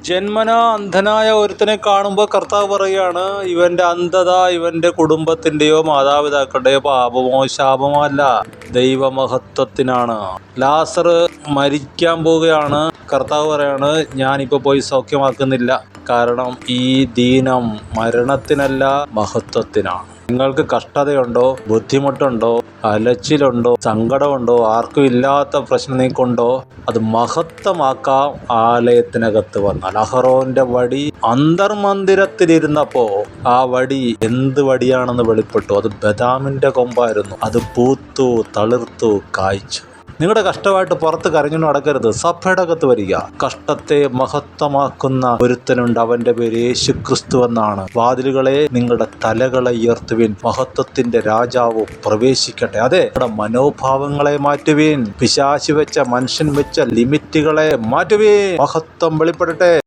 ജന്മനാ അന്ധനായ ഒരുത്തനെ കാണുമ്പോൾ കർത്താവ് പറയാണ്, ഇവന്റെ അന്ധത ഇവന്റെ കുടുംബത്തിന്റെയോ മാതാപിതാക്കളുടെയോ പാപമോ ശാപമോ അല്ല, ദൈവമഹത്വത്തിനാണ്. ലാസർ മരിക്കാൻ പോവുകയാണ്. കർത്താവ് പറയാണ്, ഞാനിപ്പോൾ പോയി സൗഖ്യമാക്കുന്നില്ല. കാരണം ഈ ദീനം മരണത്തിനല്ല, മഹത്വത്തിനാണ്. നിങ്ങൾക്ക് കഷ്ടതയുണ്ടോ, ബുദ്ധിമുട്ടുണ്ടോ, അലച്ചിലുണ്ടോ, സങ്കടമുണ്ടോ, ആർക്കും ഇല്ലാത്ത പ്രശ്നം നീക്കുണ്ടോ, അത് മഹത്വമാക്കാം ആലയത്തിനകത്ത് വന്നാൽ. അഹറോന്റെ വടി അന്തർമന്ദിരത്തിലിരുന്നപ്പോ ആ വടി എന്ത് വടിയാണെന്ന് വെളിപ്പെട്ടു. അത് ബദാമിന്റെ കൊമ്പായിരുന്നു. അത് പൂത്തു, തളിർത്തു, കായ്ച്ചു. നിങ്ങളുടെ കഷ്ടമായിട്ട് പുറത്ത് കരഞ്ഞു നടക്കരുത്. സഭയുടെ അകത്ത് വരിക. കഷ്ടത്തെ മഹത്വമാക്കുന്ന ഒരുത്തനുണ്ട്. അവന്റെ പേര് യേശുക്രിസ്തു എന്നാണ്. വാതിലുകളെ നിങ്ങളുടെ തലകളെ ഉയർത്തുവിൻ, മഹത്വത്തിന്റെ രാജാവ് പ്രവേശിക്കട്ടെ. അതെ, നിങ്ങളുടെ മനോഭാവങ്ങളെ മാറ്റുവിൻ. പിശാച് വെച്ച, മനുഷ്യൻ വെച്ച ലിമിറ്റുകളെ മാറ്റുവിൻ. മഹത്വം വെളിപ്പെടട്ടെ.